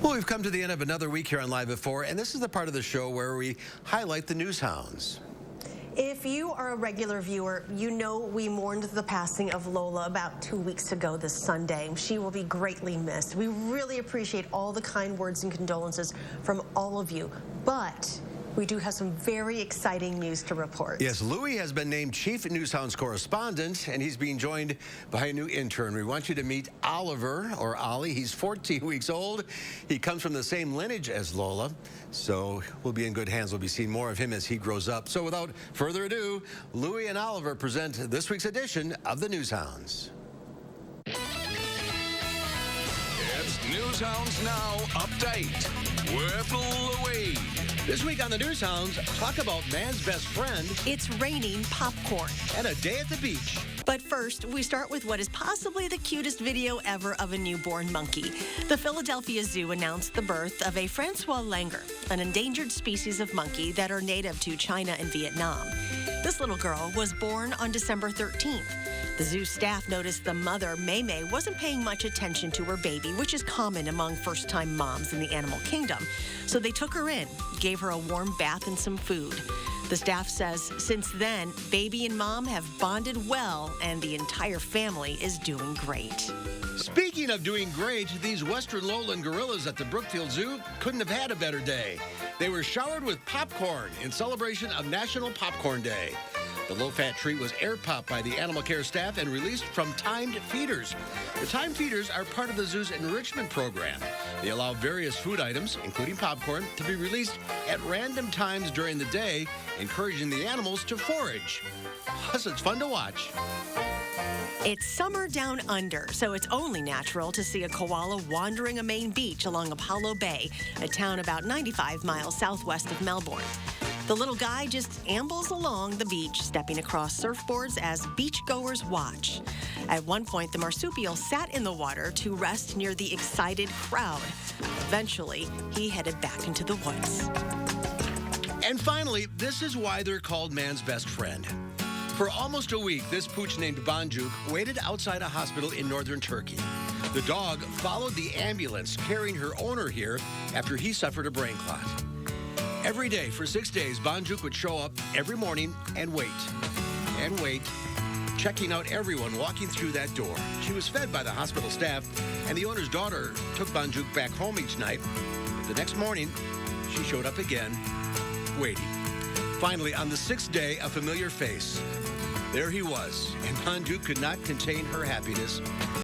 Well, we've come to the end of another week here on Live at 4, and this is the part of the show where we highlight the Newshounds. If you are a regular viewer, you know we mourned the passing of Lola about 2 weeks ago this Sunday. She will be greatly missed. We really appreciate all the kind words and condolences from all of you, but we do have some very exciting news to report. Yes, Louie has been named Chief Newshounds Correspondent, and he's being joined by a new intern. We want you to meet Oliver, or Ollie. He's 14 weeks old. He comes from the same lineage as Lola, so we'll be in good hands. We'll be seeing more of him as he grows up. So without further ado, Louie and Oliver present this week's edition of the Newshounds. It's Newshounds Now Update with Louie. This week on the Newshounds, talk about man's best friend. It's raining popcorn. And a day at the beach. But first, we start with what is possibly the cutest video ever of a newborn monkey. The Philadelphia Zoo announced the birth of a Francois Langer, an endangered species of monkey that are native to China and Vietnam. This little girl was born on December 13th. The zoo staff noticed the mother, Mei Mei, wasn't paying much attention to her baby, which is common among first-time moms in the animal kingdom. So they took her in, gave her a warm bath and some food. The staff says since then, baby and mom have bonded well, and the entire family is doing great. Speaking of doing great, these western lowland gorillas at the Brookfield Zoo couldn't have had a better day. They were showered with popcorn in celebration of National Popcorn Day. The low-fat treat was air-popped by the animal care staff and released from timed feeders. The timed feeders are part of the zoo's enrichment program. They allow various food items, including popcorn, to be released at random times during the day, encouraging the animals to forage. Plus, it's fun to watch. It's summer down under, so it's only natural to see a koala wandering a Maine beach along Apollo Bay, a town about 95 miles southwest of Melbourne. The little guy just ambles along the beach, stepping across surfboards as beachgoers watch. At one point, the marsupial sat in the water to rest near the excited crowd. Eventually, he headed back into the woods. And finally, this is why they're called man's best friend. For almost a week, this pooch named Banjuk waited outside a hospital in northern Turkey. The dog followed the ambulance carrying her owner here after he suffered a brain clot. Every day for 6 days, Banjuk would show up every morning and wait, checking out everyone walking through that door. She was fed by the hospital staff, and the owner's daughter took Banjuk back home each night. But the next morning, she showed up again, waiting. Finally, on the 6th day, a familiar face. There he was, and Banjuk could not contain her happiness.